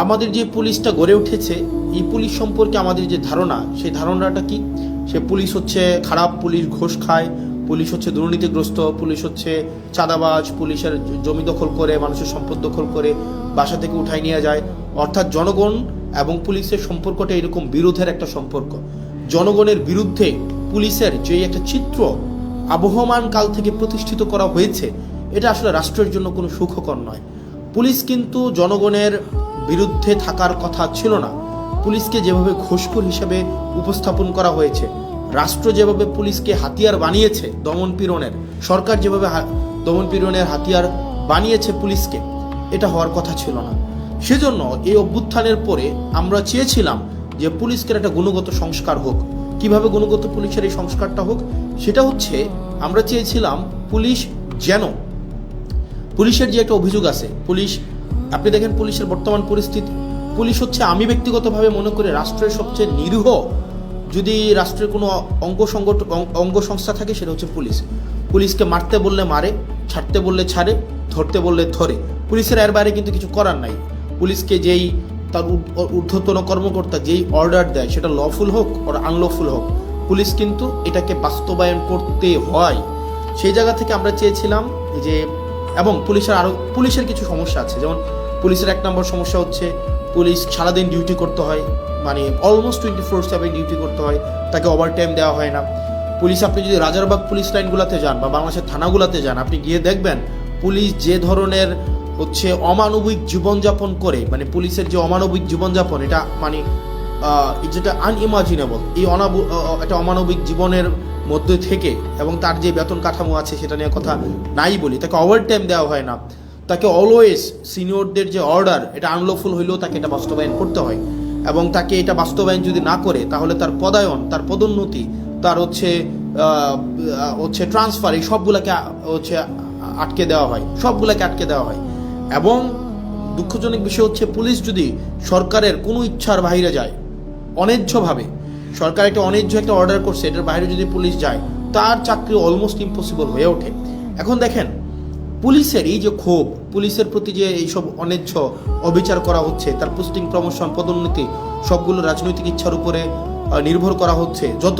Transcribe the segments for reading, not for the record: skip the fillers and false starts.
আমাদের যে পুলিশটা গড়ে উঠেছে, এই পুলিশ সম্পর্কে আমাদের যে ধারণা, সেই ধারণাটা কি? সে পুলিশ হচ্ছে খারাপ, পুলিশ ঘুষ খায়, পুলিশ হচ্ছে দুর্নীতিগ্রস্ত, পুলিশ হচ্ছে চাঁদাবাজ, পুলিশের জমি দখল করে, মানুষের সম্পদ দখল করে বাসা থেকে উঠাই নিয়ে যায়। অর্থাৎ জনগণ এবং পুলিশের সম্পর্কটা এরকম বিরোধের একটা সম্পর্ক। জনগণের বিরুদ্ধে পুলিশের যে একটা চিত্র আবহমান কাল থেকে প্রতিষ্ঠিত করা হয়েছে, এটা আসলে রাষ্ট্রের জন্য কোনো সুখকর নয়। পুলিশ কিন্তু জনগণের বিরুদ্ধে থাকার কথা ছিল না। পুলিশকে যেভাবে ঘুষখোর হিসেবে উপস্থাপন করা হয়েছে, রাষ্ট্র যেভাবে পুলিশকে হাতিয়ার বানিয়েছে দমন পীড়নের, সরকার যেভাবে দমন পীড়নের হাতিয়ার বানিয়েছে পুলিশকে, এটা হওয়ার কথা ছিল না। সেজন্য এই অভ্যুত্থানের পরে আমরা চেয়েছিলাম যে পুলিশকে একটা গুণগত সংস্কার হোক। কিভাবে গুণগত পুলিশের এই সংস্কারটা হোক? সেটা হচ্ছে, আমরা চেয়েছিলাম পুলিশ যেন, পুলিশের যে একটা অভিযোগ আছে, পুলিশ, আপনি দেখেন পুলিশের বর্তমান পরিস্থিতি, পুলিশ হচ্ছে, আমি ব্যক্তিগতভাবে মনে করি রাষ্ট্রের সবচেয়ে নিরীহ, যদি রাষ্ট্রের কোনো অঙ্গ সংস্থা থাকে সেটা হচ্ছে পুলিশ। পুলিশকে মারতে বললে মারে, ছাড়তে বললে ছাড়ে, ধরতে বললে ধরে। পুলিশের এর বাইরে কিন্তু কিছু করার নাই। পুলিশকে যেই তার ঊর্ধ্বতন কর্মকর্তা যেই অর্ডার দেয়, সেটা লফুল হোক আর আনলফুল হোক, পুলিশ কিন্তু এটাকে বাস্তবায়ন করতে হয়। সেই জায়গা থেকে আমরা চেয়েছিলাম যে, এবং পুলিশের কিছু সমস্যা আছে। যেমন পুলিশের 1 নম্বর সমস্যা হচ্ছে, পুলিশ সারাদিন ডিউটি করতে হয়, মানে অলমোস্ট 24/7 ডিউটি করতে হয়, তাকে ওভারটাইম দেওয়া হয় না। পুলিশ, আপনি যদি রাজারবাগ পুলিশ লাইনগুলোতে যান বা বাংলাদেশের থানাগুলোতে যান, আপনি গিয়ে দেখবেন পুলিশ যে ধরনের হচ্ছে অমানবিক জীবনযাপন করে, মানে পুলিশের যে অমানবিক জীবনযাপন, এটা মানে যেটা আনইমাজিনেবল, এই একটা অমানবিক জীবনের মধ্যে থেকে, এবং তার যে বেতন কাঠামো আছে সেটা নিয়ে কথা নাই বলি, তাকে ওভারটাইম দেওয়া হয় না, তাকে অলওয়েজ সিনিয়রদের যে অর্ডার, এটা আনলফুল হইলেও তাকে এটা বাস্তবায়ন করতে হয়, এবং তাকে এটা বাস্তবায়ন যদি না করে, তাহলে তার পদায়ন, তার পদোন্নতি, তার হচ্ছে ট্রান্সফার, এই সবগুলোকে হচ্ছে আটকে দেওয়া হয়, সবগুলোকে আটকে দেওয়া হয়। এবং দুঃখজনক বিষয় হচ্ছে, পুলিশ যদি সরকারের কোনো ইচ্ছার বাইরে যায়, অন্যায্যভাবে, সরকার একটা অন্যায্য একটা অর্ডার করছে, এটার বাইরে যদি পুলিশ যায়, তার চাকরি অলমোস্ট ইম্পসিবল হয়ে ওঠে। এখন দেখেন, পুলিশের এই যে ক্ষোভ, পুলিশের প্রতি যে এইসব অন্যায্য অবিচার করা হচ্ছে, তার পোস্টিং, প্রমোশন, পদোন্নতি, সবগুলো রাজনৈতিক ইচ্ছার উপরে নির্ভর করা হচ্ছে। যত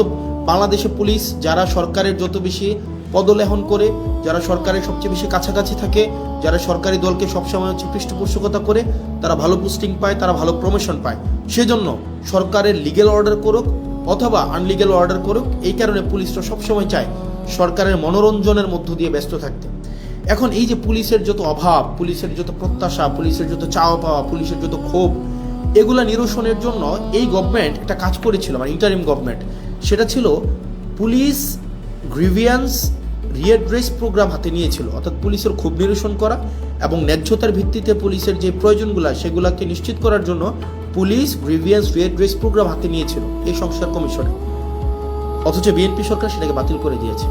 বাংলাদেশে পুলিশ যারা সরকারের যত বেশি পদলেহন করে, যারা সরকারের সবচেয়ে বেশি কাছাকাছি থাকে, যারা সরকারি দলকে সবসময় হচ্ছে পৃষ্ঠপোষকতা করে, তারা ভালো পোস্টিং পায়, তারা ভালো প্রমোশন পায়। সেজন্য সরকারের লিগ্যাল অর্ডার করুক অথবা আনলিগ্যাল অর্ডার করুক, এই কারণে পুলিশরা সবসময় চায় সরকারের মনোরঞ্জনের মধ্য দিয়ে ব্যস্ত থাকতে। এখন এই যে পুলিশের যত অভাব, পুলিশের যত প্রত্যাশা, পুলিশের যত চাওয়া পাওয়া, পুলিশের যত ক্ষোভ, এগুলা নিরসনের জন্য এই গভর্নমেন্ট একটা কাজ করেছিল, মানে ইন্টারিম গভর্নমেন্ট, সেটা ছিল পুলিশ গ্রিভিয়েন্স রিএড্রেস প্রোগ্রাম হাতে নিয়েছিল। অর্থাৎ পুলিশের ক্ষোভ নিরসন করা এবং ন্যায্যতার ভিত্তিতে পুলিশের যে প্রয়োজনগুলো, সেগুলোকে নিশ্চিত করার জন্য পুলিশ গ্রিভিয়েন্স রিএড্রেস প্রোগ্রাম হাতে নিয়েছিল এই সংস্কার কমিশনে। অথচ বিএনপি সরকার সেটাকে বাতিল করে দিয়েছে।